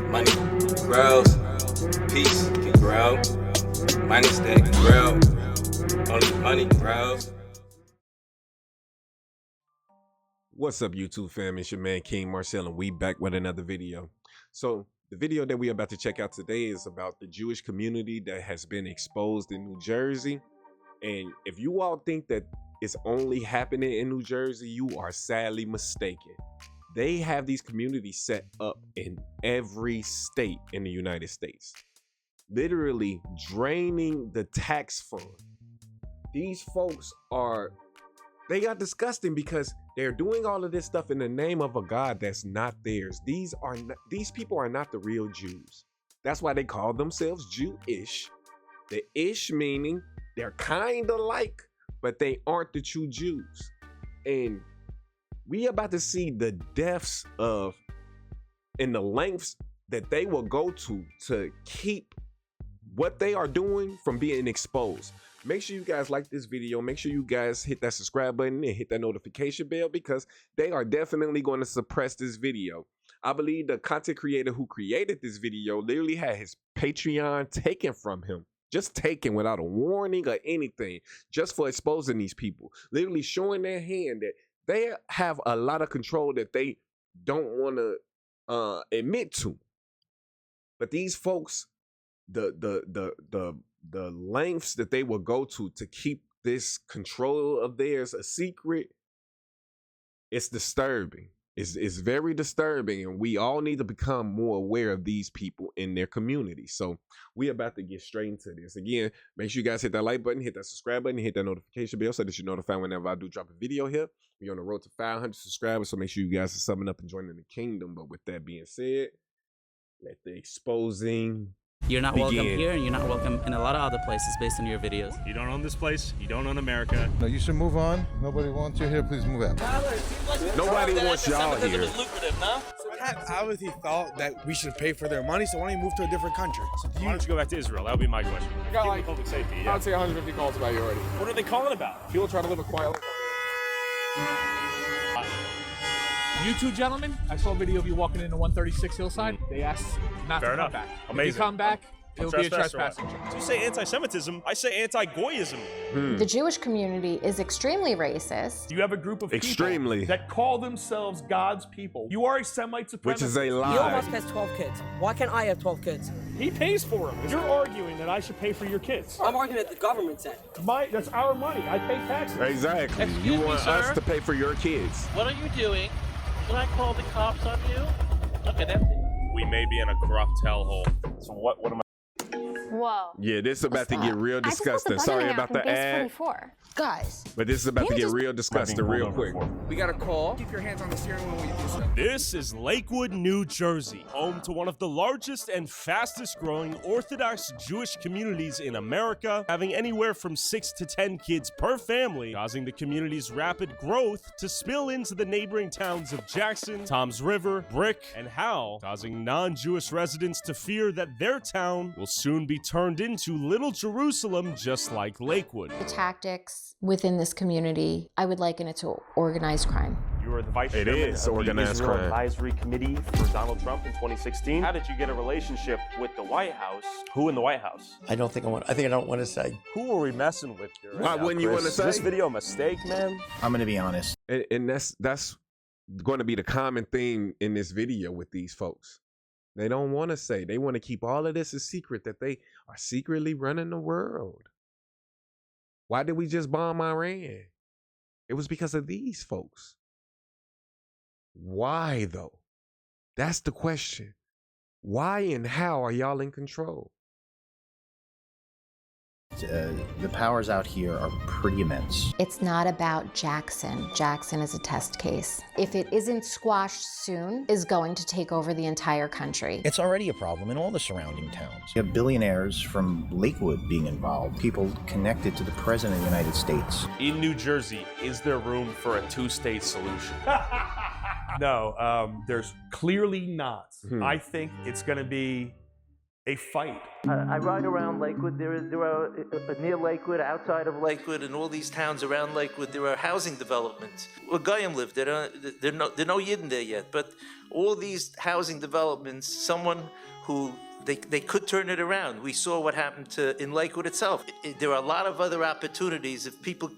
Money grows, peace can grow, money stack can grow, only money grows. What's up, YouTube fam? It's your man King Marcel, and we back with another video. So the video that we're about to check out today is about the Jewish community that has been exposed in New Jersey. And if you all think that it's only happening in New Jersey, you are sadly mistaken. They have these communities set up in every state in the United States, literally draining the tax fund. These folks are disgusting because they're doing all of this stuff in the name of a God that's not theirs. These people are not the real Jews. That's why they call themselves Jewish. The ish meaning they're kind of like, but they aren't the true Jews. And we about to see the depths of and the lengths that they will go to keep what they are doing from being exposed. Make sure you guys like this video. Make sure you guys hit that subscribe button and hit that notification bell, because they are definitely going to suppress this video. I believe the content creator who created this video literally had his Patreon taken from him. Just taken without a warning or anything, just for exposing these people. Literally showing their hand that they have a lot of control that they don't want to admit to. But these folks, the lengths that they will go to keep this control of theirs a secret, it's disturbing. It's very disturbing, and we all need to become more aware of these people in their community. So we're about to get straight into this. Again, make sure you guys hit that like button, hit that subscribe button, hit that notification bell so that you're notified whenever I do drop a video here. We're on the road to 500 subscribers, so make sure you guys are summing up and joining the kingdom. But with that being said, let the exposing You're not begin. welcome here, and you're not welcome in a lot of other places based on your videos. You don't own this place. You don't own America. No, you should move on. Nobody wants you here. Please move out. Nobody wants y'all here. I obviously thought that we should pay for their money, so why don't you move to a different country? So Why don't you go back to Israel? That would be my question. I got Give me like, public safety. I Yeah. would say 150 calls about you already. What are they calling about? People try to live a quiet life. You two gentlemen, I saw a video of you walking into 136 Hillside. They asked not Fair to enough. come back. If Amazing. you come back, it'll be a Trespass or what? trespassing charge. So you say anti-Semitism, I say anti-Goyism. The Jewish community is extremely racist. You have a group of Extremely. people that call themselves God's people. You are a Semite supremacist. Which is a lie. Elon Musk has 12 kids. Why can't I have 12 kids? He pays for them. You're arguing that I should pay for your kids. I'm arguing that the government said. That's our money. I pay taxes. Exactly. You want us to pay for your kids. What are you doing? Can I call the cops on you? Look at that. We may be in a corrupt hellhole. So what am I? Whoa. Yeah, this is about to get real disgusting. Sorry about the ad, Guys, but this is about to get real disgusting real quick. We got a call. Keep your hands on the steering wheel when you do so. This is Lakewood, New Jersey, home to one of the largest and fastest growing Orthodox Jewish communities in America, having anywhere from 6 to 10 kids per family, causing the community's rapid growth to spill into the neighboring towns of Jackson, Toms River, Brick, and Howell, causing non-Jewish residents to fear that their town will soon be turned into Little Jerusalem, just like Lakewood. the tactics within this community, I would liken it to organized crime. You were the vice It chairman is of the organized Israel crime. Advisory Committee for Donald Trump in 2016. How did you get a relationship with the White House? Who in the White House? I think I don't want to say. Who are we messing with here? Why wouldn't you want to Is this say? video a mistake, man? I'm going to be honest. And that's going to be the common theme in this video with these folks. They don't want to say. They want to keep all of this a secret, that they are secretly running the world. Why did we just bomb Iran? It was because of these folks. Why, though? That's the question. Why and how are y'all in control? The powers out here are pretty immense. It's not about Jackson. Jackson is a test case. If it isn't squashed soon, is going to take over the entire country. It's already a problem in all the surrounding towns. You have billionaires from Lakewood being involved, people connected to the President of the United States. In New Jersey, is there room for a two-state solution? No, there's clearly not. I think it's going to be a fight. I ride around Lakewood. There are near Lakewood, outside of Lakewood, and all these towns around Lakewood, there are housing developments. Well, Goyim live there. There are no Yidden there yet, but all these housing developments, someone who they could turn it around. We saw what happened in Lakewood itself. There are a lot of other opportunities if people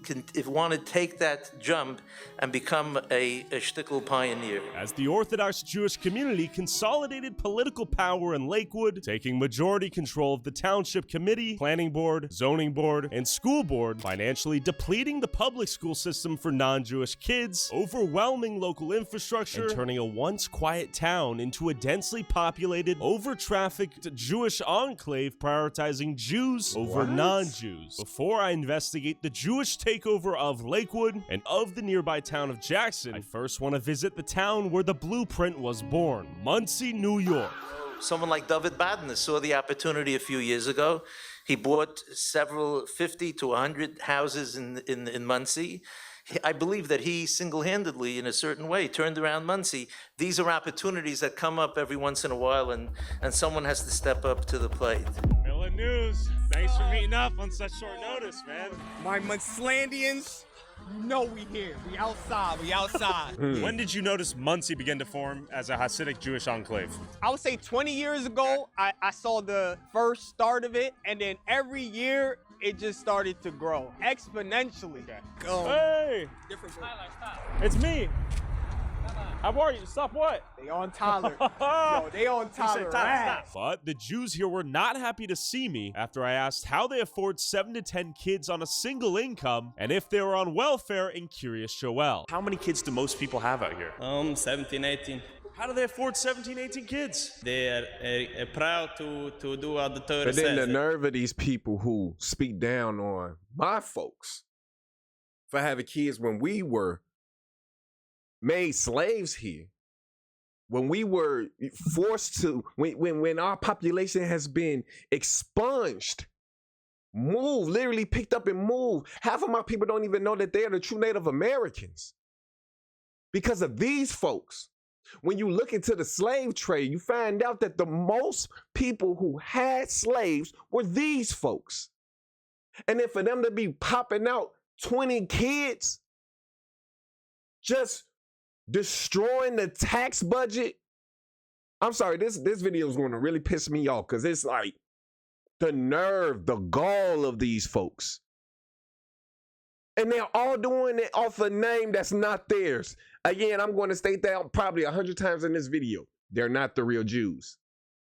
want to take that jump and become a shtickle pioneer. As the Orthodox Jewish community consolidated political power in Lakewood, taking majority control of the township committee, planning board, zoning board, and school board, financially depleting the public school system for non-Jewish kids, overwhelming local infrastructure, and turning a once quiet town into a densely populated, over-trafficked Jewish enclave prioritizing Jews over non-Jews. Before I investigate the Jewish takeover of Lakewood and of the nearby town of Jackson, I first want to visit the town where the blueprint was born, Monsey, New York. Someone like David Badner saw the opportunity a few years ago. He bought several 50 to 100 houses in Monsey. I believe that he single-handedly, in a certain way, turned around Monsey. These are opportunities that come up every once in a while, and someone has to step up to the plate. Miller News, thanks for meeting up on such short notice, man. My Muncelandians, you know we here. We outside. When did you notice Monsey begin to form as a Hasidic Jewish enclave? I would say 20 years ago, I saw the first start of it, and then every year, it just started to grow exponentially. Hey! It's me. How are you? Stop what? They on Tyler. Yo, they on Tyler. But the Jews here were not happy to see me after I asked how they afford 7 to 10 kids on a single income and if they were on welfare in Kiryas Joel. How many kids do most people have out here? 17, 18. How do they afford 17, 18 kids? They are proud to do what the Torah But says. then the nerve of these people who speak down on my folks for having kids when we were made slaves here, when we were forced to, when our population has been expunged, moved, literally picked up and moved. Half of my people don't even know that they're the true Native Americans because of these folks. When you look into the slave trade, you find out that the most people who had slaves were these folks. And then for them to be popping out 20 kids, just destroying the tax budget. I'm sorry, this video is going to really piss me off because it's like the nerve, the gall of these folks. And they're all doing it off a name that's not theirs. Again, I'm going to state that probably 100 times in this video. They're not the real Jews.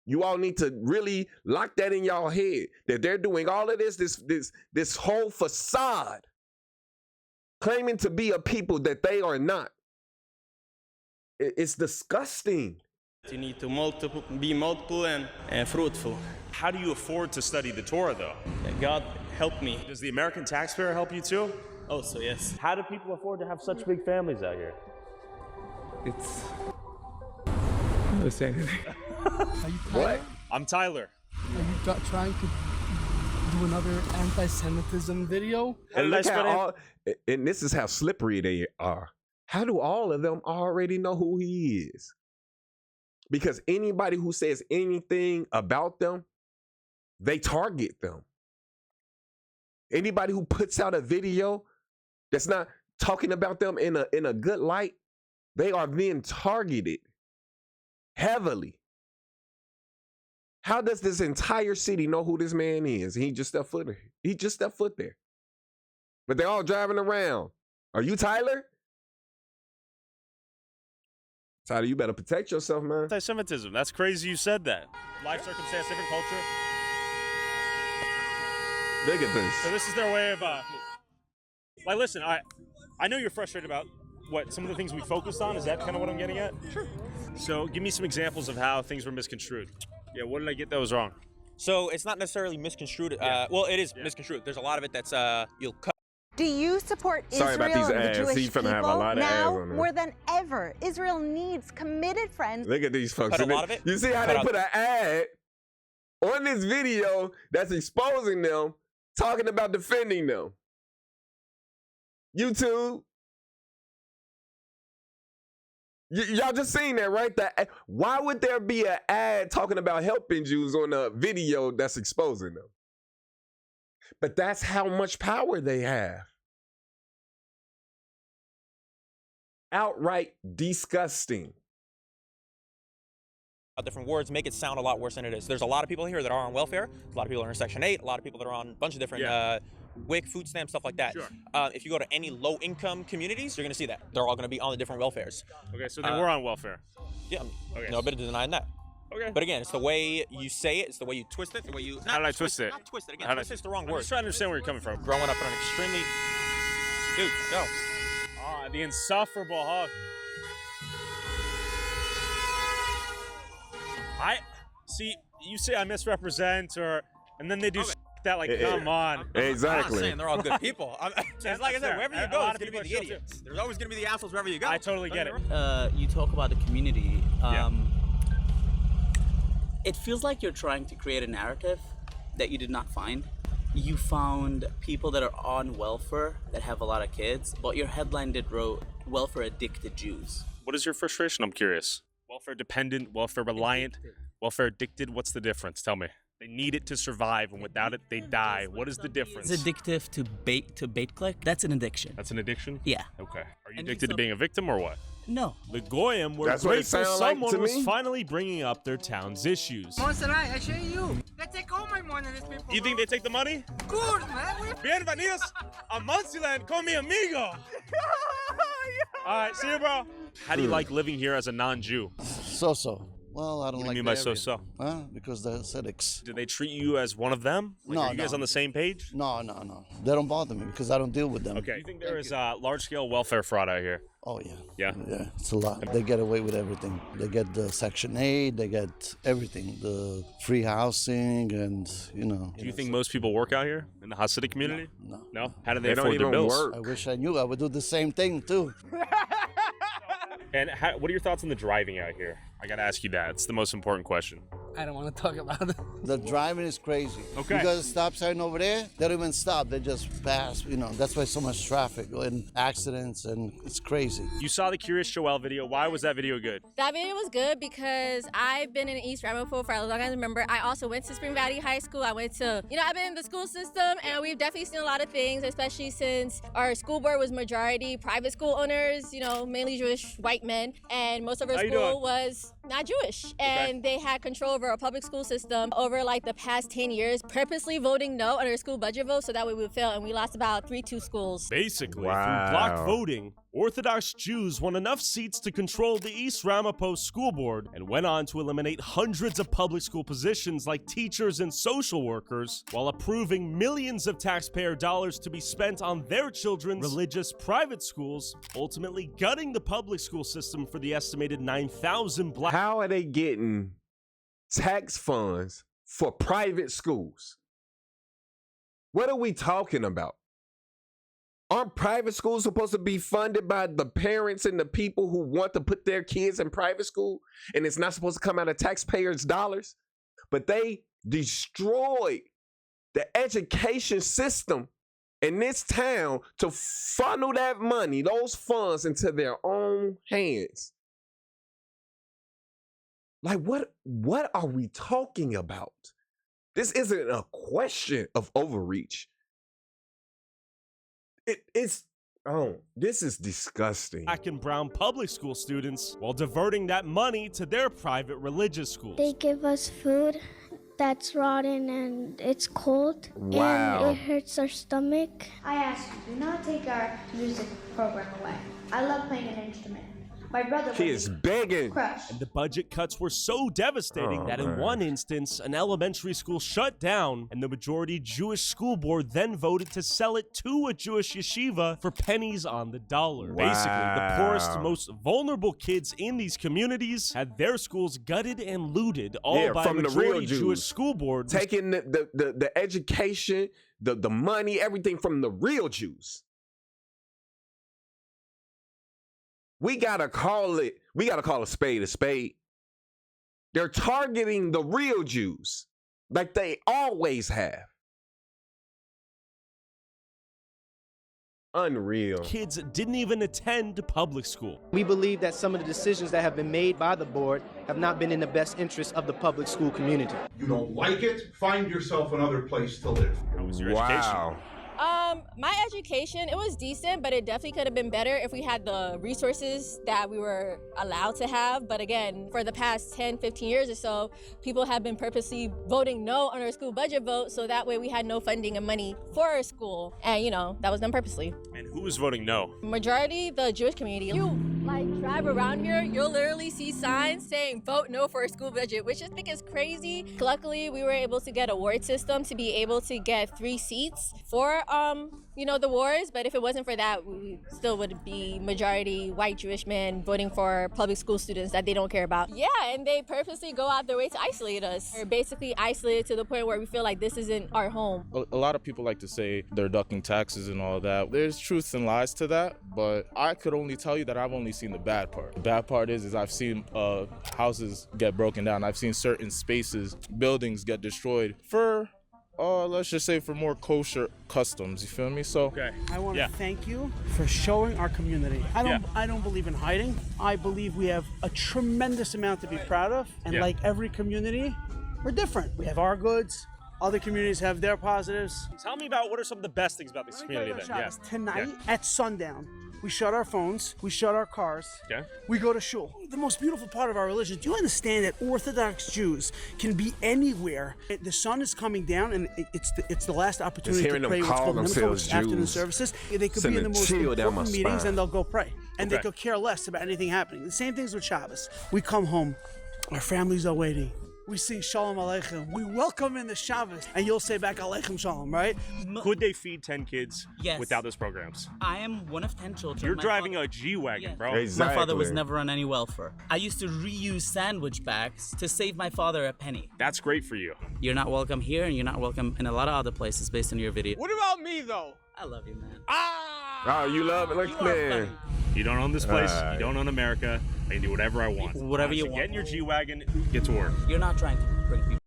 You all need to really lock that in y'all head that they're doing all of this whole facade, claiming to be a people that they are not. It's disgusting. You need to be multiple and fruitful. How do you afford to study the Torah, though? God help me. Does the American taxpayer help you too? Also, yes. How do people afford to have such big families out here? It's... I'm not saying anything. What? I'm Tyler. Are you trying to do another anti-Semitism video? And look how and this is how slippery they are. How do all of them already know who he is? Because anybody who says anything about them, they target them. Anybody who puts out a video that's not talking about them in a good light, they are then targeted heavily. How does this entire city know who this man is? He just stepped foot there. He just stepped foot there. But they're all driving around. Are you Tyler? Tyler, you better protect yourself, man. Anti-Semitism. That's crazy you said that. Life circumstance, different culture. Look at this. So this is their way of, like, listen, I know you're frustrated about what some of the things we focused on. Is that kind of what I'm getting at? Sure. So give me some examples of how things were misconstrued. Yeah, what did I get that was wrong? So it's not necessarily misconstrued. Well, it is misconstrued. There's a lot of it that's you'll cut. Do you support Israel and the Jewish people? Now, more than ever, Israel needs committed friends. Look at these folks. Cut a lot of it. You see how they put an ad on this video that's exposing them, talking about defending them. YouTube, Y'all just seen that, right? Why would there be an ad talking about helping Jews on a video that's exposing them? But that's how much power they have. Outright disgusting. Different words make it sound a lot worse than it is. There's a lot of people here that are on welfare. A lot of people are in Section 8. A lot of people that are on a bunch of different WIC, food stamps, stuff like that. Sure. If you go to any low-income communities, you're going to see that. They're all going to be on the different welfares. Okay, so they were on welfare. Yeah, okay. No bit of denying that. Okay. But again, it's the way you say it, it's the way you twist it, the way you... How did I twist it? Not twist it, again, twist is the wrong word. I'm just trying to understand where you're coming from. Growing up in an extremely... Dude, go. Ah, the insufferable hug. I see. You say I misrepresent, and then they do that. Like, come on. Exactly. I'm not saying they're all good people. It's like I said, wherever you go, there's gonna be the idiots. There's always gonna be the assholes wherever you go. I totally get it. You talk about the community. It feels like you're trying to create a narrative that you did not find. You found people that are on welfare that have a lot of kids, but your headline did wrote welfare addicted Jews. What is your frustration? I'm curious. Welfare dependent, welfare reliant, welfare addicted. What's the difference? Tell me. They need it to survive, and without it, they die. What is the difference? It's addictive to bait click. That's an addiction. That's an addiction? Yeah. Okay. Are you addicted to being a victim or what? No. The Goyim were grateful someone was finally bringing up their town's issues. I show you. They take all my money, these people. You think they take the money? Of course, man. Bienvenidos a Muncie-land con mi amigo. All right, see you, bro. How do you like living here as a non-Jew? So-so. Well, I don't What do like you mean by so-so? Because they're aesthetics. Do they treat you as one of them? Like, are you guys on the same page? No. They don't bother me because I don't deal with them. Okay. You think there is large-scale welfare fraud out here? Oh, yeah. Yeah? Yeah, it's a lot. They get away with everything. They get the Section 8, they get everything. The free housing and, Do you think most people work out here in the Hasidic community? No. No? How do they afford their bills? I wish I knew. I would do the same thing, too. And what are your thoughts on the driving out here? I gotta ask you that. It's the most important question. I don't want to talk about it. The driving is crazy. Okay. You got a stop sign over there, they don't even stop. They just pass. That's why so much traffic and accidents, and it's crazy. You saw the Curious Joel video. Why was that video good? That video was good because I've been in East Ramapo for as long as I remember. I also went to Spring Valley High School. I've been in the school system, and we've definitely seen a lot of things, especially since our school board was majority private school owners, mainly Jewish white men, and most of our school was not Jewish. And they had control over our public school system over like the past 10 years, purposely voting no on our school budget vote so that way we would fail, and we lost about 3-2 schools. Basically, through block voting, Orthodox Jews won enough seats to control the East Ramapo School Board and went on to eliminate hundreds of public school positions like teachers and social workers, while approving millions of taxpayer dollars to be spent on their children's religious private schools, ultimately gutting the public school system for the estimated 9,000 black. How are they getting tax funds for private schools? What are we talking about? Aren't private schools supposed to be funded by the parents and the people who want to put their kids in private school? And it's not supposed to come out of taxpayers' dollars? But they destroyed the education system in this town to funnel that money, those funds, into their own hands. Like, what are we talking about? This isn't a question of overreach. This is disgusting. Black and brown public school students while diverting that money to their private religious schools. They give us food that's rotten and it's cold. Wow. And it hurts our stomach. I ask you, do not take our music program away. I love playing an instrument. My brother is begging. And the budget cuts were so devastating that in one instance, an elementary school shut down, and the majority Jewish school board then voted to sell it to a Jewish yeshiva for pennies on the dollar. Wow. Basically, the poorest, most vulnerable kids in these communities had their schools gutted and looted, all by from a the majority real Jews. Jewish school board. Taking the education, the money, everything from the real Jews. We gotta call a spade a spade. They're targeting the real Jews like they always have. Unreal. Kids didn't even attend public school. We believe that some of the decisions that have been made by the board have not been in the best interest of the public school community. You don't like it, find yourself another place to live. How was your education? My education, it was decent, but it definitely could have been better if we had the resources that we were allowed to have. But again, for the past 10, 15 years or so, people have been purposely voting no on our school budget vote, so that way we had no funding and money for our school. And, you know, that was done purposely. And who was voting no? Majority, the Jewish community. You, like, drive around here, you'll literally see signs saying vote no for our school budget, which I think is crazy. Luckily, we were able to get a ward system to be able to get 3 seats for, you know, the wards, but if it wasn't for that, we still would be majority white Jewish men voting for public school students that they don't care about. Yeah, and they purposely go out their way to isolate us. We're basically isolated to the point where we feel like this isn't our home. A lot of people like to say they're ducking taxes and all that. There's truths and lies to that, but I could only tell you that I've only seen the bad part. The bad part is I've seen houses get broken down. I've seen certain spaces, buildings get destroyed for let's just say for more kosher customs, you feel me? So okay. I want to thank you for showing our community. I don't believe in hiding. I believe we have a tremendous amount to be proud of, and like every community, we're different. We have our goods. Other communities have their positives. Tell me about what are some of the best things about this community then? Tonight at sundown, we shut our phones, we shut our cars, we go to shul. The most beautiful part of our religion, do you understand that Orthodox Jews can be anywhere? The sun is coming down and it's the last opportunity to pray what's called mincha after the services. They could be in the most important meetings and they'll go pray. And they could care less about anything happening. The same things with Shabbos. We come home, our families are waiting. We sing Shalom Aleichem. We welcome in the Shabbos, and you'll say back Aleichem Shalom, right? Could they feed 10 kids Yes. without those programs? I am one of 10 children. You're driving a G-Wagon, bro. My father was never on any welfare. I used to reuse sandwich bags to save my father a penny. That's great for you. You're not welcome here, and you're not welcome in a lot of other places based on your video. What about me, though? I love you, man. Oh, you love it? Like, man. You don't own this place. You don't own America. I can do whatever I want. Whatever you want. Get in your G-Wagon, get to work. You're not trying to bring people.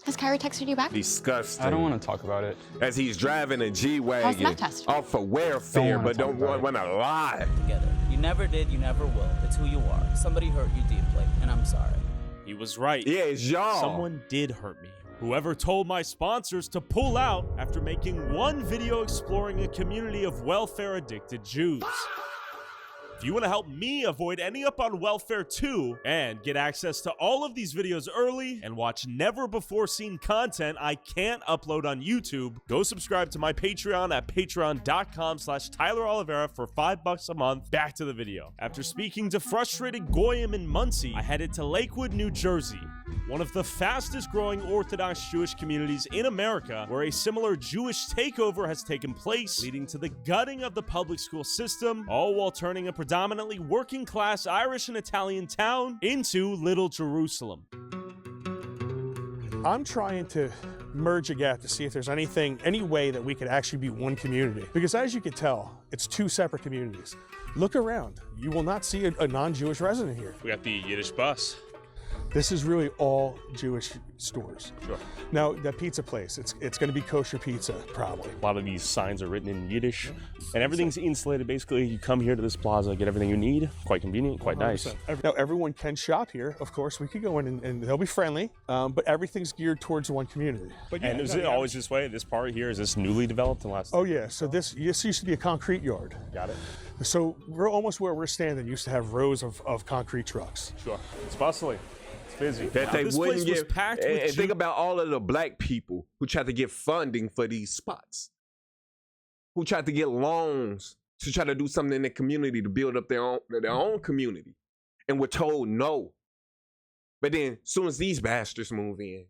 Has Kyrie texted you back? Disgusting. I don't want to talk about it. As he's driving a How's G-Wagon that test? off for welfare, but don't want to lie. Together. You never did, you never will. It's who you are. Somebody hurt you deeply, and I'm sorry. He was right. Yeah, it's y'all. Someone did hurt me. Whoever told my sponsors to pull out after making one video exploring a community of welfare-addicted Jews. If you want to help me avoid ending up on welfare too, and get access to all of these videos early, and watch never-before-seen content I can't upload on YouTube, go subscribe to my Patreon at patreon.com/Tyler Oliveira for $5 a month. Back to the video. After speaking to frustrated Goyim in Muncie, I headed to Lakewood, New Jersey, one of the fastest growing Orthodox Jewish communities in America, where a similar Jewish takeover has taken place, leading to the gutting of the public school system, all while turning a predominantly working class Irish and Italian town into Little Jerusalem. I'm trying to merge a gap to see if there's any way that we could actually be one community. Because as you can tell, it's 2 separate communities. Look around. You will not see a non-Jewish resident here. We got the Yiddish bus. This is really all Jewish stores. Sure. Now, that pizza place, it's going to be kosher pizza, probably. A lot of these signs are written in Yiddish, and everything's insulated. Basically, you come here to this plaza, get everything you need. Quite convenient, quite 100%. nice. Now, everyone can shop here. Of course, we could go in and they'll be friendly, but everything's geared towards one community. But and is it always this way? This part here, is this newly developed in the last? Oh, yeah. So this used to be a concrete yard. Got it. So we're almost where we're standing. Used to have rows of concrete trucks. Sure. It's bustling. Busy. That they wouldn't get. And think about all of the black people who tried to get funding for these spots, who tried to get loans to try to do something in the community to build up their own community, and were told no. But then, as soon as these bastards move in,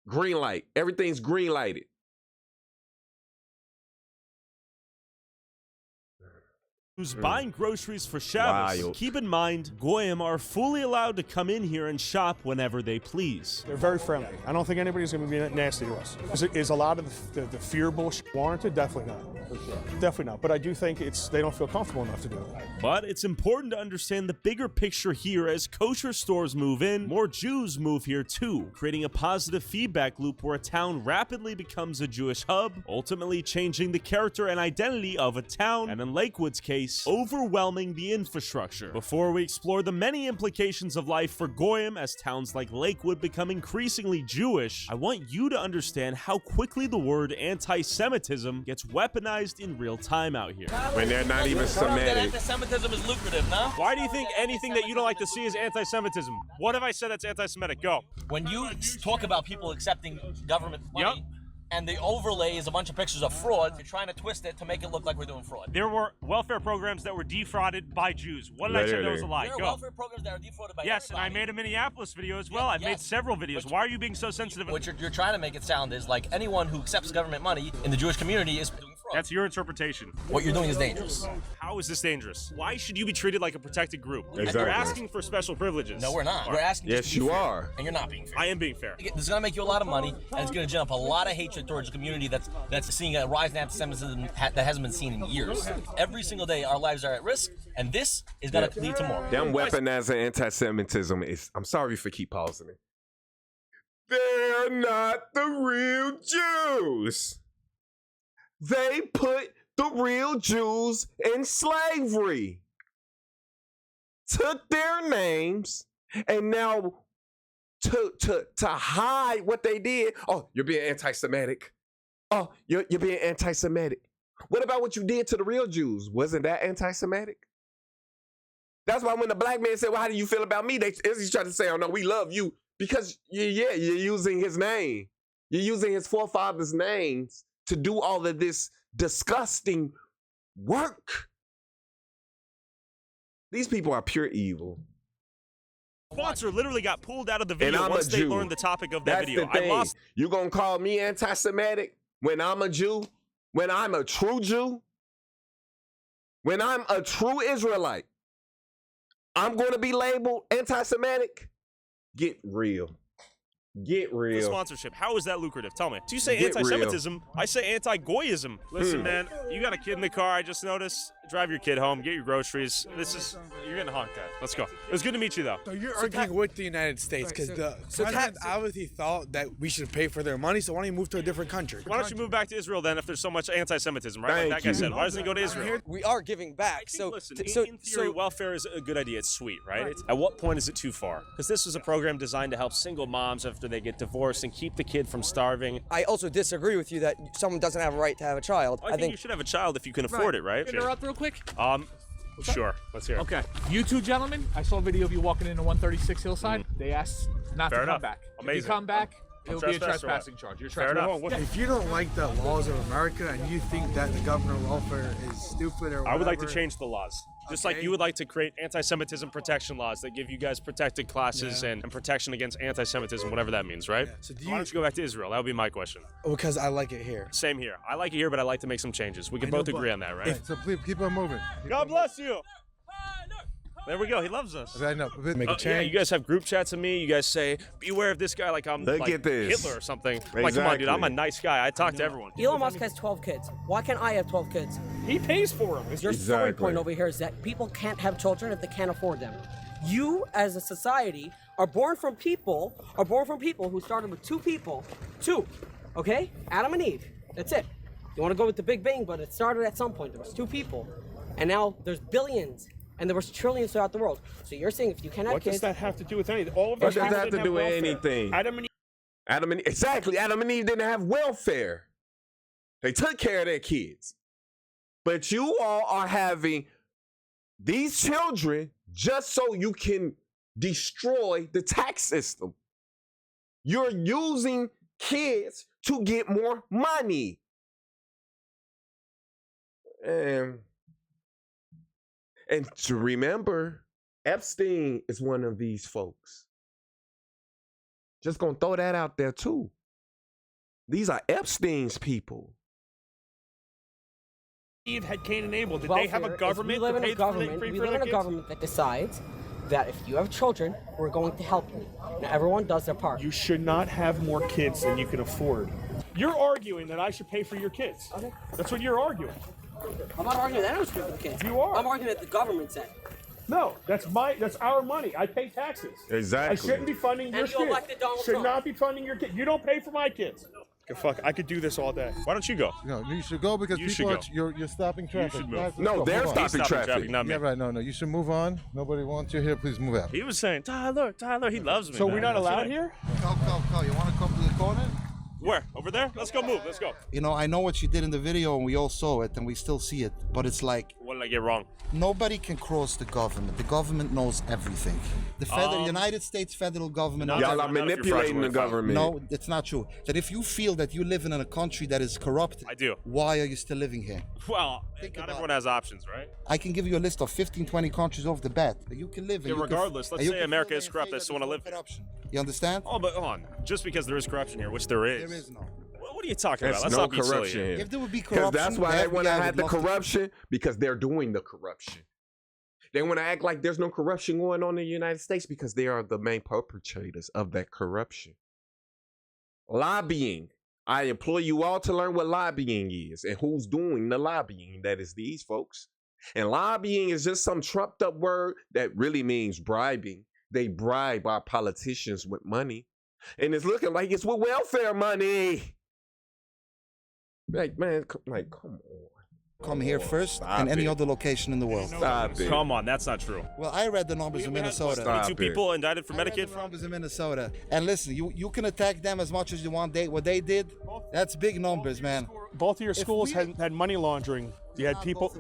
green light, everything's green lighted. Who's buying groceries for Shabbos. Wild. Keep in mind, Goyim are fully allowed to come in here and shop whenever they please. They're very friendly. I don't think anybody's going to be nasty to us. Is a lot of the fear bullshit warranted? Definitely not. for sure. Definitely not. But I do think they don't feel comfortable enough to do it. But it's important to understand the bigger picture here. As kosher stores move in, more Jews move here too, creating a positive feedback loop where a town rapidly becomes a Jewish hub, ultimately changing the character and identity of a town, and in Lakewood's case, overwhelming the infrastructure. Before we explore the many implications of life for Goyim as towns like Lakewood become increasingly Jewish, I want you to understand how quickly the word anti-Semitism gets weaponized in real time out here. When they're not even Semitic. Anti-Semitism is lucrative, no? Why do you think anything that you don't like to see is anti-Semitism? What have I said that's anti-Semitic? Go. When you talk about people accepting government money, and the overlay is a bunch of pictures of fraud, you're trying to twist it to make it look like we're doing fraud. There were welfare programs that were defrauded by Jews. What did I say that was a lie? There are welfare programs that are defrauded by Yes, and I made a Minneapolis video as well. I've made several videos. Why are you being so sensitive? What you're trying to make it sound is like anyone who accepts government money in the Jewish community is doing fraud. That's your interpretation. What you're doing is dangerous. How is this dangerous? Why should you be treated like a protected group? Exactly. You're asking for special privileges. No, we're not. We're asking Yes, you are. And you're not being fair. I am being fair. This is going to make you a lot of money, and it's going to gin up a lot of hatred towards a community that's seeing a rise in anti-Semitism that hasn't been seen in years. Every single day, our lives are at risk, and this is going to lead to more. Them weaponizing anti-Semitism is, I'm sorry for keep pausing it. They're not the real Jews. They put the real Jews in slavery. Took their names, and now to hide what they did. Oh, you're being anti-Semitic. Oh, you're being anti-Semitic. What about what you did to the real Jews? Wasn't that anti-Semitic? That's why when the black man said, well, how do you feel about me? He's trying to say, oh, no, we love you. Because, you're using his name. You're using his forefathers' names to do all of this disgusting work. These people are pure evil. Sponsor literally got pulled out of the video once they learned the topic of that video. The thing. You gonna call me anti-Semitic when I'm a Jew? When I'm a true Jew? When I'm a true Israelite? I'm going to be labeled anti-Semitic? Get real. Get real. The sponsorship. How is that lucrative? Tell me. So you say Get anti-Semitism. real. I say anti-Goyism. Listen, man, you got a kid in the car. I just noticed. Drive your kid home. Get your groceries. You're getting honked at. Let's go. It was good to meet you, though. So you're arguing with the United States because the president obviously thought that we should pay for their money, so why don't you move to a different country? Why don't you move back to Israel then if there's so much anti-Semitism, right? Like that guy said. Why doesn't he go to Israel? We are giving back. In theory, welfare is a good idea. It's sweet, right? At what point is it too far? Because this is a program designed to help single moms after they get divorced and keep the kid from starving. I also disagree with you that someone doesn't have a right to have a child. I think you should have a child if you can afford it, right? Interrupt real quick? Sure. Let's hear it. Okay. You two gentlemen, I saw a video of you walking into 136 Hillside. They asked not to come back. Amazing. If you come back, it'll be a trespassing charge. You're trespassing. If you don't like the laws of America and you think that the government welfare is stupid or whatever, I would like to change the laws. Just like you would like to create anti-Semitism protection laws that give you guys protected classes and protection against anti-Semitism, whatever that means, right? So why don't you go back to Israel? That would be my question. Because I like it here. Same here. I like it here, but I like to make some changes. We can both agree on that, right? So please keep on moving. God bless you. There we go. He loves us. I know. Make a change. Yeah, you guys have group chats of me. You guys say, beware of this guy like I'm Look like at this. Hitler or something. Like, come on, dude. I'm a nice guy. I talk to everyone. Elon Musk has 12 kids. Why can't I have 12 kids? He pays for them. Your story point over here is that people can't have children if they can't afford them. You, as a society, are born from people who started with two, okay? Adam and Eve. That's it. You want to go with the Big Bang, but it started at some point. There was two people, and now there's billions. And there was trillions throughout the world. So you're saying if you cannot have kids... What does that have to do with anything? All of What us does that have to do with anything? Adam and Eve. Exactly. Adam and Eve didn't have welfare. They took care of their kids. But you all are having these children just so you can destroy the tax system. You're using kids to get more money. And to remember, Epstein is one of these folks. Just gonna throw that out there too. These are Epstein's people. Eve had Cain and Abel. Did they have a government? We live in a government that decides that if you have children, we're going to help you. Now everyone does their part. You should not have more kids than you can afford. You're arguing that I should pay for your kids. Okay. That's what you're arguing. I'm not arguing that I was for the kids. You are. I'm arguing that the government said. No, that's our money. I pay taxes. Exactly. I shouldn't be funding your And you kids. elected Donald Should Trump. not be funding your kids. You don't pay for my kids. Fuck, I could do this all day. Why don't you go? No, you should go because You people should are, you're stopping traffic. should move. Guys, let's No, go. they're Move on. stopping traffic. not me. Yeah, right. No, you should move on. Nobody wants you here. Please move out. He was saying, Tyler, he loves me. So man. we're not That's allowed right. here? Call. You want to come to the corner? Where? Over there? Let's go move. Let's go. You know, I know what you did in the video and we all saw it and we still see it, but it's like What did I get wrong? nobody can cross the government. The government knows everything. The United States federal government knows Y'all are everything. manipulating the government. No, it's not true. That if you feel that you live in a country that is corrupt, I do. why are you still living here? Well, not everyone has options, right? I can give you a list of 15, 20 countries off the bat that you can live in. Yeah, You can- regardless, and let's you say can America feel is they corrupt. say I that still want to there's live no here. corruption. You understand? Oh, but hold on. Just because there is corruption here, which there is. There is no. What are you talking There's about? Let's no not be silly corruption here. here. If there would be Because corruption, that's why the they want to FBI have would the love to- corruption, because they're doing the corruption. They want to act like there's no corruption going on in the United States because they are the main perpetrators of that corruption. Lobbying. I implore you all to learn what lobbying is and who's doing the lobbying. That is these folks. And lobbying is just some trumped up word that really means bribing. They bribe our politicians with money. And it's looking like it's with welfare money. Like, man, come on. Come here first and any other location in the world. Stop it. Come on, that's not true. Well, I read the numbers in Minnesota. 22 people indicted for I read Medicaid the fraud. numbers in Minnesota. And listen, you can attack them as much as you want. What they did, that's big numbers, man. Both of your schools had money laundering. You had people.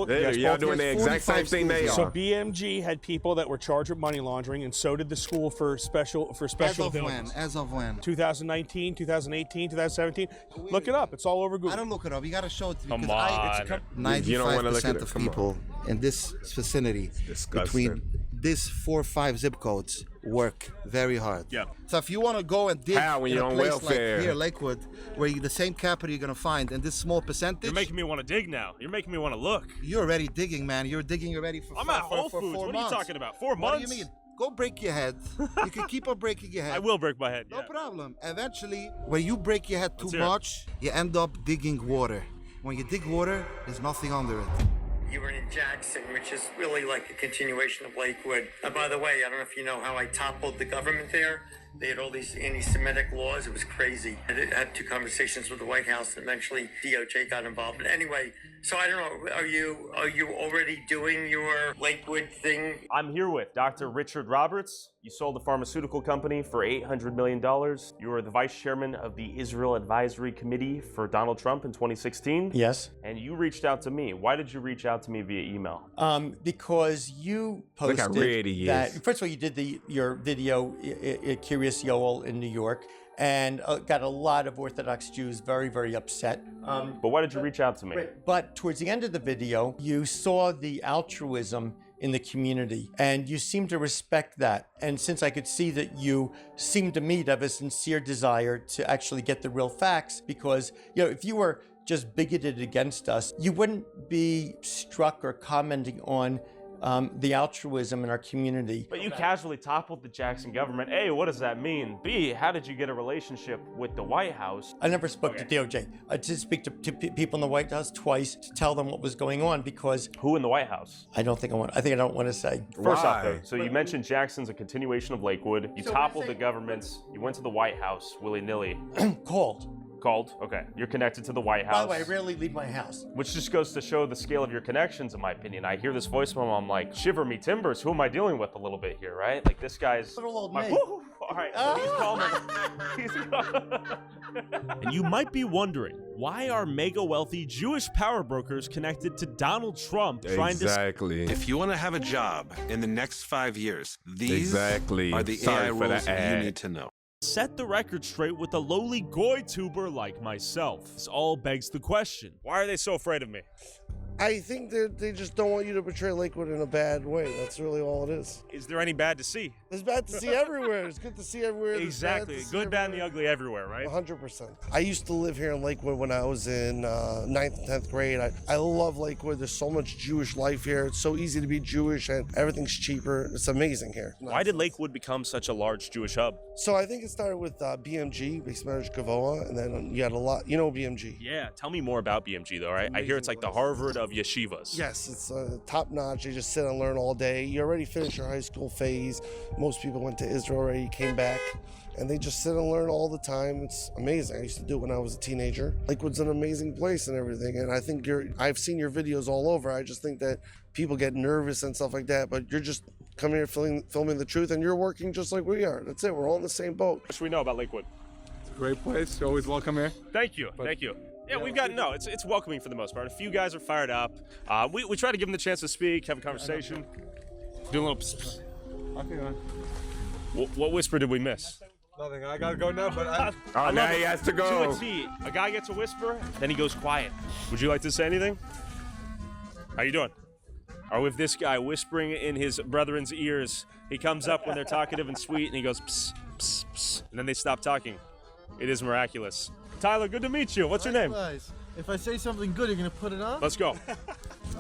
Yes, Y'all both doing the exact same thing they So are. BMG had people that were charged with money laundering, and so did the school for special As of abilities. when? As of when? 2019, 2018, 2017. Look it up. It's all over Google. I don't look it up. You got to show it to me. Come because on. 95% of Come on. people in this vicinity between these 4 or 5 zip codes work very hard. Yeah. So if you want to go and dig How when in you're a on place welfare? like here, Lakewood, where the same capital you're gonna find, and this small percentage, You're making me want to dig now. You're making me want to look. you're already digging, man. You're digging already for I'm for, at Whole for Foods. 4 What months. are you talking about? 4 What months? do you mean? Go break your head. You can keep on breaking your head. I will break my head. No Yeah. problem. Eventually, when you break your head too Let's hear it. much, you end up digging water. When you dig water, there's nothing under it. You were in Jackson, which is really like a continuation of Lakewood. By the way, I don't know if you know how I toppled the government there. They had all these anti-Semitic laws. It was crazy. I had 2 conversations with the White House, and eventually DOJ got involved. But anyway, so I don't know. Are you already doing your Lakewood thing? I'm here with Dr. Richard Roberts. You sold the pharmaceutical company for $800 million. You were the vice chairman of the Israel Advisory Committee for Donald Trump in 2016. Yes. And you reached out to me. Why did you reach out to me via email? Because you Look posted how red he that. is. First of all, you did your video at Curious Yoel in New York, and got a lot of Orthodox Jews very, very upset. But why did you reach out to me? But towards the end of the video, you saw the altruism in the community, and you seem to respect that. And since I could see that you seemed to me to have a sincere desire to actually get the real facts, because if you were just bigoted against us, you wouldn't be struck or commenting on the altruism in our community. But you casually toppled the Jackson government. A, what does that mean? B, how did you get a relationship with the White House? I never spoke to DOJ. I did speak to people in the White House twice to tell them what was going on, because who in the White House? I think I don't want to say. First off, though, so you mentioned Jackson's a continuation of Lakewood. You toppled the governments. You went to the White House willy-nilly. Called? Okay. You're connected to the White House. By the way, I rarely leave my house. Which just goes to show the scale of your connections, in my opinion. I hear this voicemail, I'm like, shiver me timbers, who am I dealing with a little bit here, right? Like, this guy's... Little old my, me. All right, so he's calling. And you might be wondering, why are mega wealthy Jewish power brokers connected to Donald Trump trying to... Exactly. If you want to have a job in the next 5 years, these Exactly. are the Sorry AI for the rules you ad. need to know. set the record straight with a lowly goy tuber like myself? This all begs the question, why are they so afraid of me? I think they just don't want you to portray Lakewood in a bad way. That's really all it is. Is there any bad to see? There's bad to see everywhere. It's good to see everywhere. Exactly. Good, bad, and the ugly everywhere, right? 100%. I used to live here in Lakewood when I was in 9th and 10th grade. I love Lakewood. There's so much Jewish life here. It's so easy to be Jewish, and everything's cheaper. It's amazing here. Why did Lakewood become such a large Jewish hub? So I think it started with BMG, Beis Medrash Gavoa, and then you had a lot. You know BMG? Yeah. Tell me more about BMG, though. Right? I hear it's like the Harvard of yeshivas. Yes, it's top notch. You just sit and learn all day. You already finished your high school phase. Most people went to Israel already, came back, and they just sit and learn all the time. It's amazing. I used to do it when I was a teenager. Lakewood's an amazing place and everything, and I think I've seen your videos all over. I just think that people get nervous and stuff like that, but you're just coming here filming the truth, and you're working just like we are. That's it. We're all in the same boat. What should we know about Lakewood? It's a great place. You're always welcome here. Thank you. Thank you. Yeah, we've got, it's welcoming for the most part. A few guys are fired up. We try to give them the chance to speak, have a conversation. Do a little psst. Okay, man. What whisper did we miss? Nothing. I gotta go now, but now he has to go. To a T. A guy gets a whisper, then he goes quiet. Would you like to say anything? How you doing? Or with this guy whispering in his brethren's ears, he comes up when they're talkative and sweet, and he goes psst, psst, psst, and then they stop talking. It is miraculous. Tyler, good to meet you. What's your name? If I say something good, you're gonna put it on? Let's go.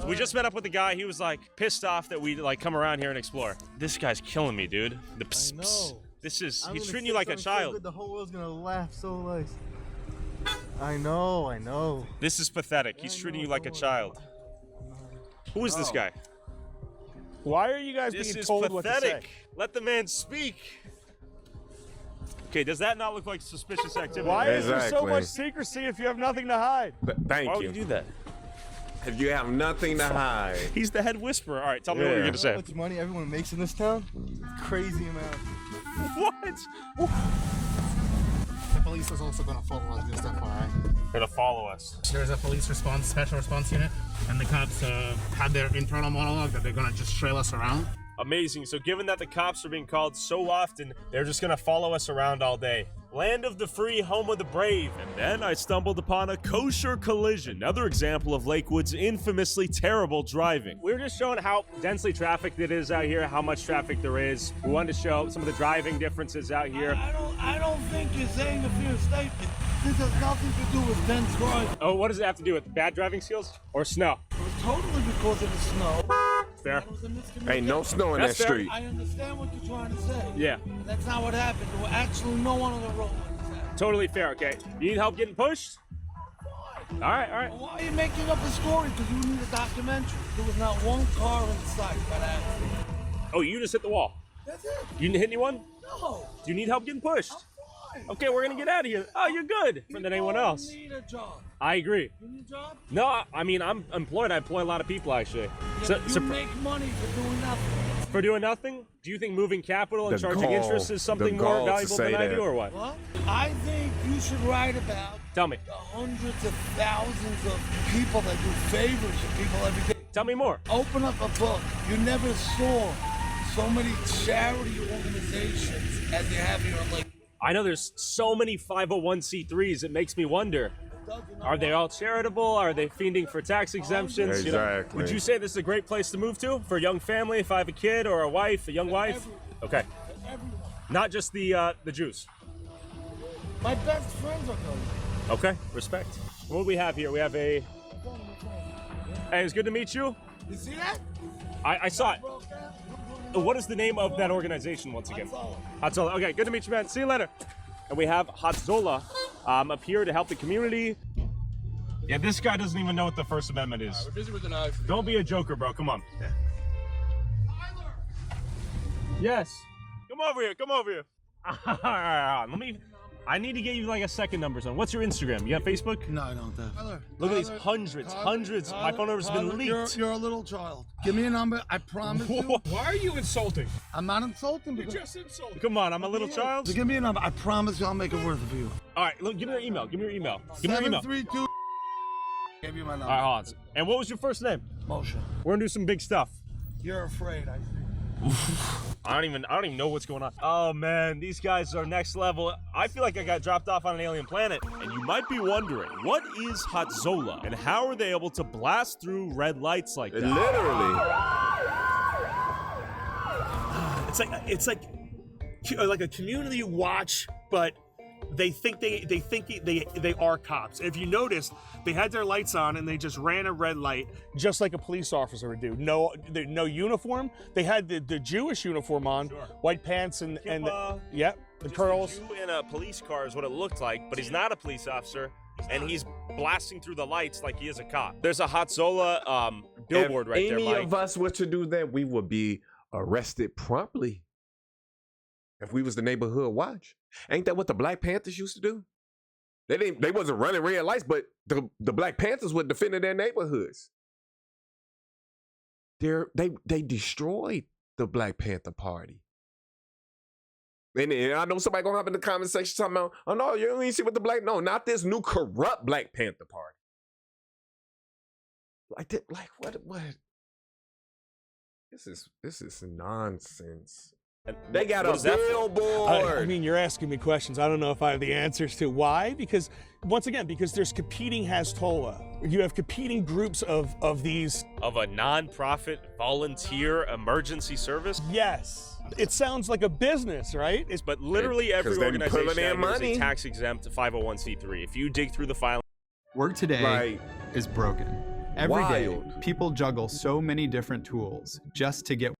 So we just met up with the guy. He was like pissed off that we like come around here and explore. This guy's killing me, dude. The psst, psst. He's treating you like a child. So the whole world's gonna laugh so nice. I know. This is pathetic. He's treating you like a child. Who is this guy? Why are you guys being told what to say? Let the man speak. Okay, does that not look like suspicious activity? Why is there so much secrecy if you have nothing to hide? Thank Why you. would you do that? If you have nothing to hide. He's the head whisperer. All right, tell me what you're going to say. How much money everyone makes in this town? Crazy amount. What? The police is also going to follow us, just FYI. Going to follow us. There's a police special response unit, and the cops had their internal monologue that they're going to just trail us around. Amazing. So given that the cops are being called so often, they're just going to follow us around all day. Land of the free, home of the brave. And then I stumbled upon a kosher collision. Another example of Lakewood's infamously terrible driving. We were just showing how densely trafficked it is out here, how much traffic there is. We wanted to show some of the driving differences out here. I don't think you're saying a fair statement. This has nothing to do with dense driving. Oh, what does it have to do with bad driving skills or snow? It was totally because of the snow. Fair. Ain't no snow in That's that fair. street. I understand what you're trying to say. Yeah. That's not what happened. There were actually no one on the road. Totally fair, okay. You need help getting pushed? All right. Why are you making up a story? Because you need a documentary. There was not one car in sight that accident. Oh, you just hit the wall. That's it. You didn't hit anyone? No. Do you need help getting pushed? Okay, we're gonna get out of here. Oh, you're good. Different than anyone else. You need a job. I agree. You need a job? No, I mean, I'm employed. I employ a lot of people, actually. Yeah, you make money for doing nothing. For doing nothing? Do you think moving capital and The charging gall- interest is something the more gall to valuable say than I that. do, or what? What? I think you should write about Tell me. the hundreds of thousands of people that do favors to people every day. Tell me more. Open up a book. You never saw so many charity organizations as they have here in Lake. I know there's so many 501c3s, it makes me wonder. Are they all charitable? Are they fiending for tax exemptions? You know, Exactly. would you say this is a great place to move to for a young family, if I have a kid or a wife, a young wife? Okay. Not just the Jews. My best friends are going. Okay, respect. What do we have here? We have a... Hey, it's good to meet you. You see that? I saw it. What is the name of that organization once again? Hatzolah. Okay, good to meet you, man. See you later. And we have Hatzolah up here to help the community. Yeah, this guy doesn't even know what the First Amendment is. We're busy with the knife. Don't be a joker, bro. Come on. Yes. Come over here. Come over here. All right. I need to get you like a second number on. What's your Instagram? You got Facebook? No, I don't. Look at these hundreds. My phone number's been leaked. You're a little child. Give me a number. I promise you. Why are you insulting? I'm not insulting. You Because just insulted. Come on, I'm a little child. So give me a number. I promise you I'll make it worth it for you. All right, look, give me your email. Give me your email. Give me your email. 732. Give you my number. All right, hold on. And what was your first name? Moshe. We're gonna do some big stuff. You're afraid, I think. I don't even know what's going on. Oh man, these guys are next level. I feel like I got dropped off on an alien planet. And you might be wondering, what is Hatzola and how are they able to blast through red lights like that? Literally. It's like a community watch, but they think they are cops. If you notice, they had their lights on and they just ran a red light, just like a police officer would do. No uniform. They had the Jewish uniform on, white pants and the curls. A Jew in a police car is what it looked like, but he's not a police officer. And he's blasting through the lights like he is a cop. There's a Hatzola billboard right there, Mike. If any of us were to do that, we would be arrested promptly. If we was the neighborhood watch. Ain't that what the Black Panthers used to do? They wasn't running red lights, but the Black Panthers were defending their neighborhoods. They destroyed the Black Panther Party. And I know somebody gonna hop in the comment section talking about, oh no, you don't even see what the black, no, not this new corrupt Black Panther Party. What? This is nonsense. They got a billboard. I mean, you're asking me questions. I don't know if I have the answers to why. Because once again, because there's competing Hatzola. You have competing groups of these. Of a non-profit volunteer emergency service? Yes. It sounds like a business, right? But literally every organization is a tax-exempt 501c3. If you dig through the file. Work today is broken. Every day, people juggle so many different tools just to get.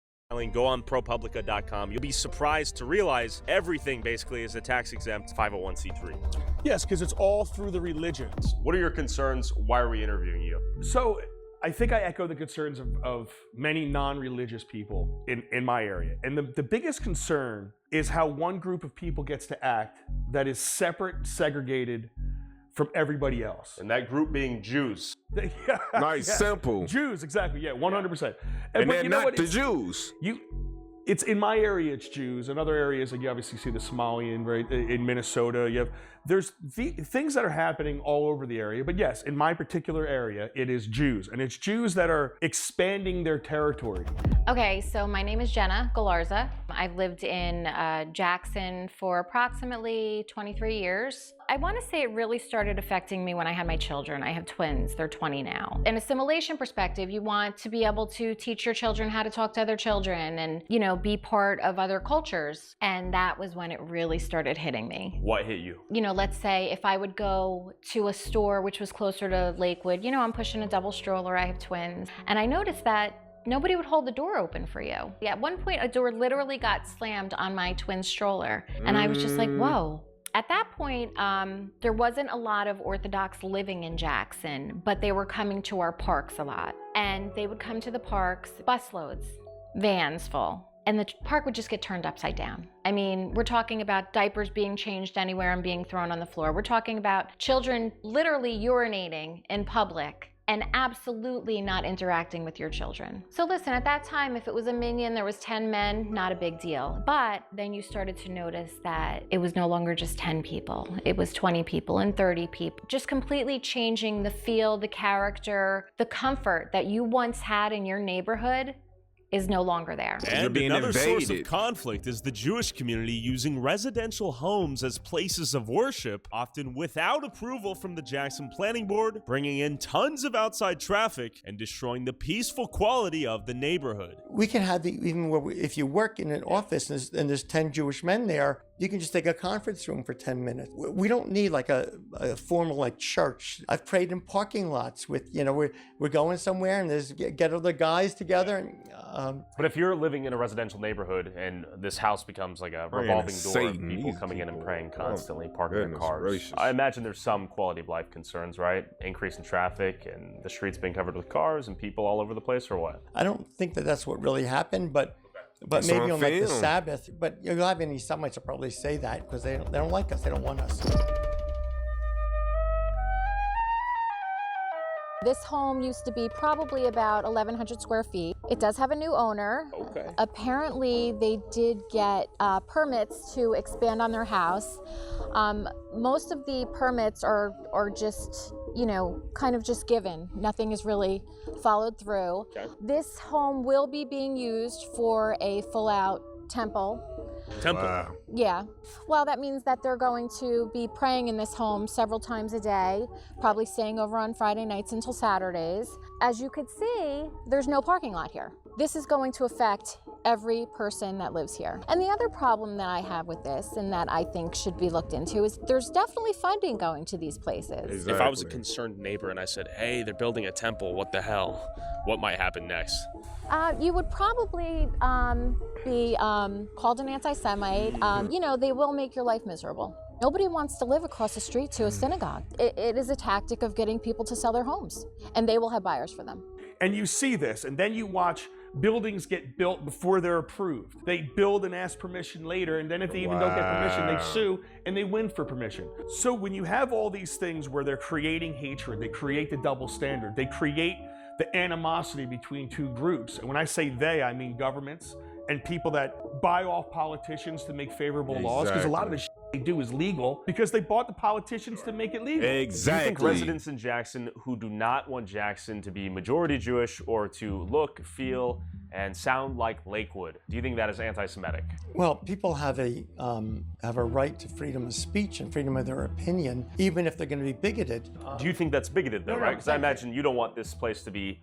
Go on ProPublica.com. You'll be surprised to realize everything basically is a tax-exempt 501c3. Yes, because it's all through the religions. What are your concerns? Why are we interviewing you? So I think I echo the concerns of many non-religious people in my area. And the biggest concern is how one group of people gets to act that is separate, segregated from everybody else. And that group being Jews. Simple. Jews, exactly, 100%. And they're not the Jews. It's in my area, it's Jews. In other areas, like you obviously see the Somalian, right? In Minnesota, there's things that are happening all over the area. But yes, in my particular area, it is Jews. And it's Jews that are expanding their territory. Okay, so my name is Jenna Galarza. I've lived in Jackson for approximately 23 years. I want to say it really started affecting me when I had my children. I have twins, they're 20 now. In a assimilation perspective, you want to be able to teach your children how to talk to other children and, be part of other cultures. And that was when it really started hitting me. What hit you? Let's say if I would go to a store which was closer to Lakewood, I'm pushing a double stroller, I have twins, and I noticed that nobody would hold the door open for you. At one point, a door literally got slammed on my twin stroller, and I was just like, whoa. At that point, there wasn't a lot of Orthodox living in Jackson, but they were coming to our parks a lot. And they would come to the parks, busloads, vans full. And the park would just get turned upside down. I mean, we're talking about diapers being changed anywhere and being thrown on the floor. We're talking about children literally urinating in public and absolutely not interacting with your children. So listen, at that time, if it was a minion, there was 10 men, not a big deal. But then you started to notice that it was no longer just 10 people. It was 20 people and 30 people. Just completely changing the feel, the character, the comfort that you once had in your neighborhood is no longer there. And another source of conflict is the Jewish community using residential homes as places of worship, often without approval from the Jackson Planning Board, bringing in tons of outside traffic and destroying the peaceful quality of the neighborhood. We can have if you work in an office and there's 10 Jewish men there, you can just take a conference room for 10 minutes. We don't need like a formal church. I've prayed in parking lots with, we're going somewhere and there's get other guys together. And, but if you're living in a residential neighborhood and this house becomes like a revolving door of people coming in and praying constantly, parking their cars, gracious. I imagine there's some quality of life concerns, right? Increase in traffic and the streets being covered with cars and people all over the place, or what? I don't think that's what really happened, but maybe on the Sabbath. But you'll have any Semites will probably say that because they don't like us. They don't want us. This home used to be probably about 1,100 square feet. It does have a new owner. Okay. Apparently, they did get permits to expand on their house. Most of the permits are just, kind of just given. Nothing is really followed through. Okay. This home will be being used for a full-out temple. Temple. Wow. Yeah. Well, that means that they're going to be praying in this home several times a day, probably staying over on Friday nights until Saturdays. As you could see, there's no parking lot here. This is going to affect every person that lives here. And the other problem that I have with this, and that I think should be looked into, is there's definitely funding going to these places. If I was a concerned neighbor and I said, hey, they're building a temple, what the hell? What might happen next? You would probably be called an anti-Semite. You know, they will make your life miserable. Nobody wants to live across the street to a synagogue. It is a tactic of getting people to sell their homes, and they will have buyers for them. And you see this, and then you watch buildings get built before they're approved. They build and ask permission later, and then if they even don't get permission, they sue and they win for permission. So when you have all these things where they're creating hatred, they create the double standard, they create the animosity between two groups. And when I say they, I mean governments and people that buy off politicians to make favorable laws, because a lot of the shit they do is legal because they bought the politicians to make it legal. Exactly. Do you think residents in Jackson who do not want Jackson to be majority Jewish or to look, feel, and sound like Lakewood, do you think that is anti-Semitic? Well, people have a right to freedom of speech and freedom of their opinion, even if they're going to be bigoted. Do you think that's bigoted though, right? Because I imagine you don't want this place to be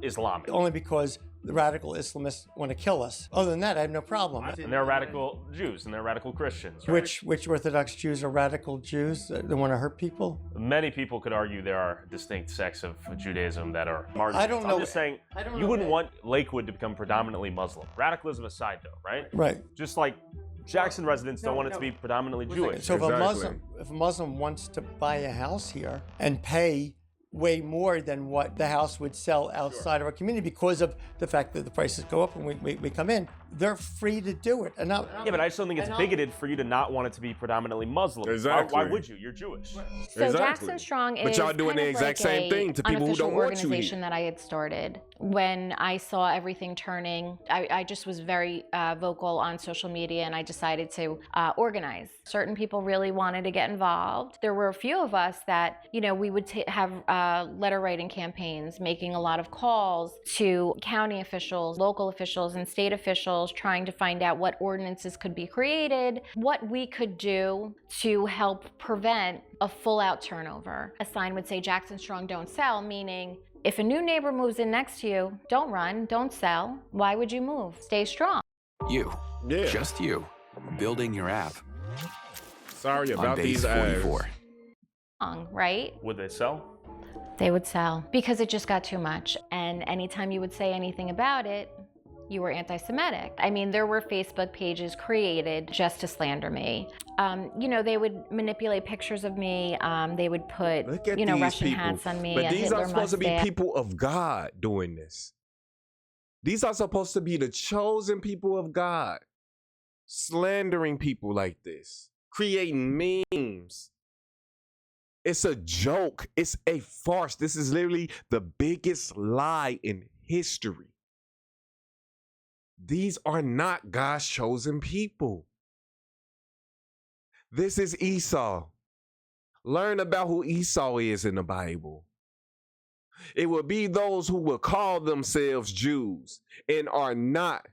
Islamic. Only because the radical Islamists want to kill us. Other than that, I have no problem. And they're radical Jews and they're radical Christians, right? Which Orthodox Jews are radical Jews that want to hurt people? Many people could argue there are distinct sects of Judaism that are marginalized. I don't know. I'm just saying, you wouldn't want Lakewood to become predominantly Muslim. Radicalism aside though, right? Right. Just like Jackson residents don't want it to be predominantly Jewish. So if a Muslim wants to buy a house here and pay way more than what the house would sell outside of our community because of the fact that the prices go up and we come in, they're free to do it. And now, yeah, but I just don't think it's bigoted for you to not want it to be predominantly Muslim. Exactly. Why would you? You're Jewish. So Jackson Strong is but y'all doing kind the of exact like same thing to people who don't want you organization that I had started. When I saw everything turning, I just was very vocal on social media, and I decided to organize. Certain people really wanted to get involved. There were a few of us that, you know, we would have letter writing campaigns, making a lot of calls to county officials, local officials, and state officials, trying to find out what ordinances could be created, what we could do to help prevent a full-out turnover. A sign would say, Jackson Strong, don't sell, meaning if a new neighbor moves in next to you, don't run, don't sell. Why would you move? Stay strong. You, just you, building your app. Sorry on about base these 44. Right? Would they sell? They would sell because it just got too much. And anytime you would say anything about it, you were anti-Semitic. I mean, there were Facebook pages created just to slander me. You know, they would manipulate pictures of me. They would put, you know, Russian hats on me. But these are Hitler supposed to be mustache. people of God doing this. These are supposed to be the chosen people of God. Slandering people like this. Creating memes. It's a joke. It's a farce. This is literally the biggest lie in history. These are not God's chosen people. This is Esau. Learn about who Esau is in the Bible. It will be those who will call themselves Jews and are not,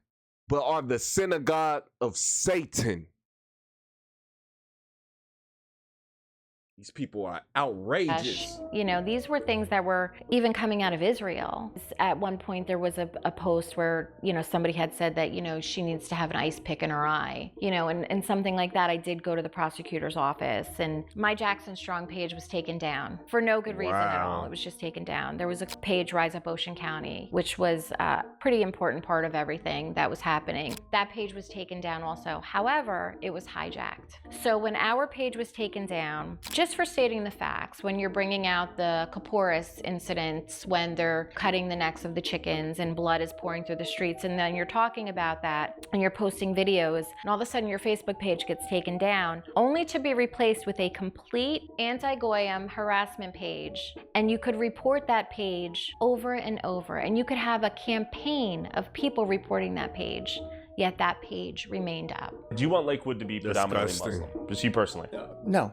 but are the synagogue of Satan. These people are outrageous. You know, these were things that were even coming out of Israel. At one point, there was a post where, you know, somebody had said that, you know, she needs to have an ice pick in her eye, you know, and something like that. I did go to the prosecutor's office, and my Jackson Strong page was taken down for no good reason at all. It was just taken down. There was a page, Rise Up Ocean County, which was a pretty important part of everything that was happening. That page was taken down also. However, it was hijacked. So when our page was taken down, just for stating the facts, when you're bringing out the Kaporis incidents, when they're cutting the necks of the chickens and blood is pouring through the streets, and then you're talking about that and you're posting videos, and all of a sudden your Facebook page gets taken down, only to be replaced with a complete anti-Goyim harassment page. And you could report that page over and over, and you could have a campaign of people reporting that page, yet that page remained up. Do you want Lakewood to be predominantly Muslim? Just you personally? No.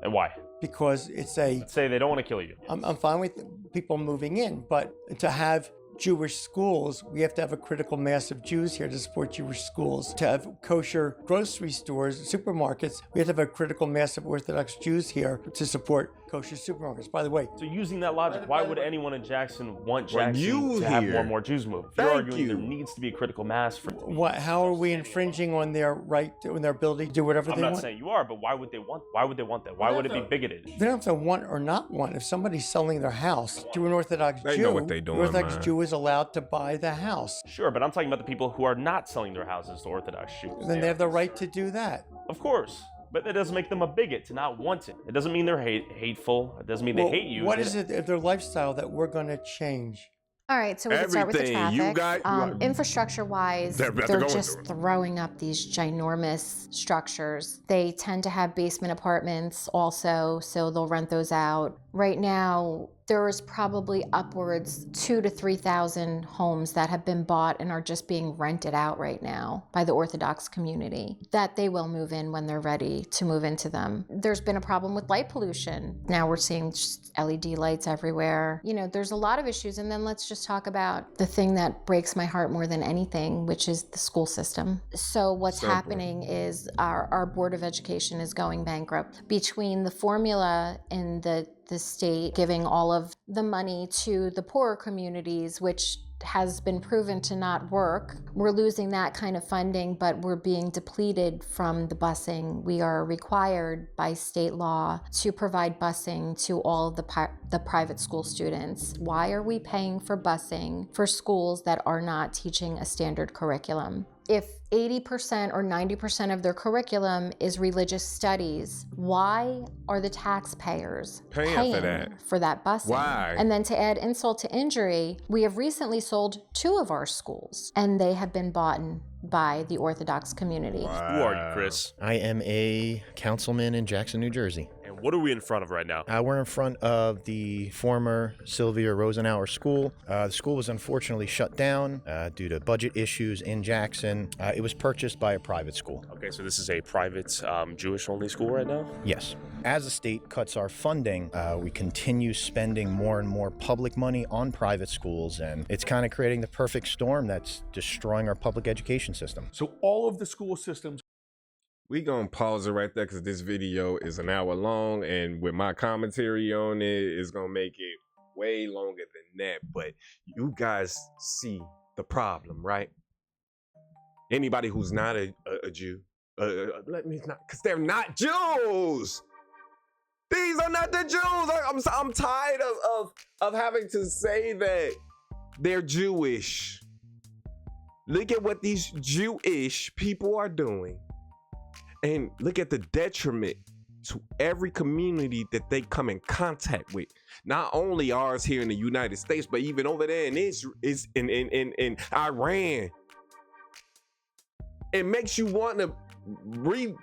And why? Because it's a... Say they don't want to kill you. I'm fine with people moving in, but to have Jewish schools, we have to have a critical mass of Jews here to support Jewish schools. To have kosher grocery stores, supermarkets, we have to have a critical mass of Orthodox Jews here to support kosher supermarkets. By the way, So using that logic, why would anyone in Jackson want Jackson you to have here. more and more Jews move? If you're Thank arguing you. there needs to be a critical mass for how are we infringing on their right, on their ability to do whatever I'm they not want? saying you are, but why would they want that? Why would it be bigoted? They don't have to want or not want. If somebody's selling their house to an Orthodox They Jew, know what they doing, the Orthodox man. Jew is allowed to buy the house. Sure, but I'm talking about the people who are not selling their houses to Orthodox Jews. Then they have the right to do that. Of course. But that doesn't make them a bigot to not want it. It doesn't mean they're hateful. It doesn't mean they Well, hate you. What is it of their lifestyle that we're going to change? All right, so we can start with the Everything. You traffic. got- Infrastructure-wise, They're about to they're go just into throwing up these ginormous structures. They tend to have basement apartments also, so they'll rent those out. Right now, there is probably upwards 2,000 to 3,000 homes that have been bought and are just being rented out right now by the Orthodox community that they will move in when they're ready to move into them. There's been a problem with light pollution. Now we're seeing just LED lights everywhere. You know, there's a lot of issues. And then let's just talk about the thing that breaks my heart more than anything, which is the school system. So what's Simple. happening is our Board of Education is going bankrupt. Between the formula and the state giving all of the money to the poorer communities, which has been proven to not work. We're losing that kind of funding, but we're being depleted from the busing. We are required by state law to provide busing to all of the private school students. Why are we paying for busing for schools that are not teaching a standard curriculum? If 80% or 90% of their curriculum is religious studies, why are the taxpayers Paying for that. busing? Why? And then to add insult to injury, we have recently sold 2 of our schools, and they have been bought by the Orthodox community. Who are you, Chris? I am a councilman in Jackson, New Jersey. And what are we in front of right now? We're in front of the former Sylvia Rosenauer School. The school was unfortunately shut down due to budget issues in Jackson. It was purchased by a private school. Okay, so this is a private Jewish-only school right now? Yes. As the state cuts our funding, we continue spending more and more public money on private schools, and it's kind of creating the perfect storm that's destroying our public education system. So all of the school systems. We gonna pause it right there because this video is an hour long, and with my commentary on it, it's gonna make it way longer than that. But you guys see the problem, right? Anybody who's not a Jew, let me not, because they're not Jews. These are not the Jews. I'm tired of having to say that they're Jewish. Look at what these Jewish people are doing. And look at the detriment to every community that they come in contact with. Not only ours here in the United States, but even over there in Israel, in Iran. It makes you want to rethink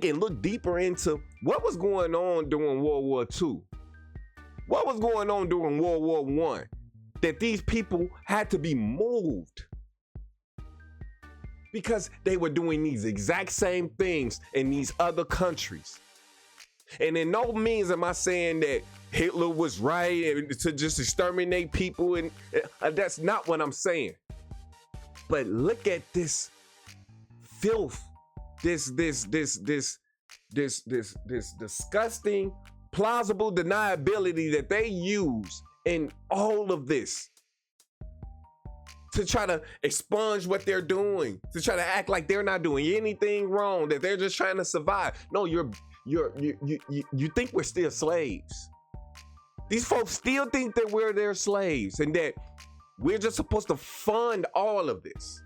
and look deeper into what was going on during World War II. What was going on during World War I? That these people had to be moved. Because they were doing these exact same things in these other countries. And in no means am I saying that Hitler was right to just exterminate people, and that's not what I'm saying. But look at this filth, this disgusting, plausible deniability that they use in all of this. To try to expunge what they're doing, to try to act like they're not doing anything wrong, that they're just trying to survive. No, you think we're still slaves. These folks still think that we're their slaves and that we're just supposed to fund all of this.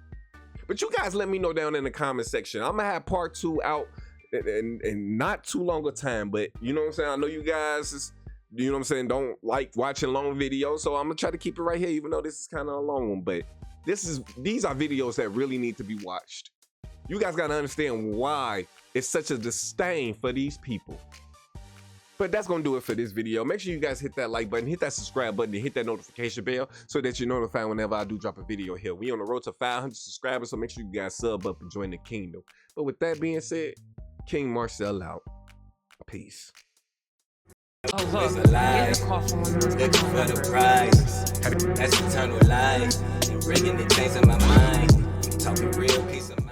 But you guys let me know down in the comment section. I'm gonna have part 2 out in not too long a time, but you know what I'm saying? I know you guys you know what I'm saying, don't like watching long videos, so I'm gonna try to keep it right here, even though this is kind of a long one. But these are videos that really need to be watched. You guys gotta understand why it's such a disdain for these people. But that's gonna do it for this video. Make sure you guys hit that like button, hit that subscribe button, and hit that notification bell so that you're notified whenever I do drop a video here. We on the road to 500 subscribers, so make sure you guys sub up and join the kingdom. But with that being said, King Marcel out. Peace. Oh, look, here's the call for one more. Looking for the prize. That's eternal life. You're bringing the things in my mind. Talking real peace of mind.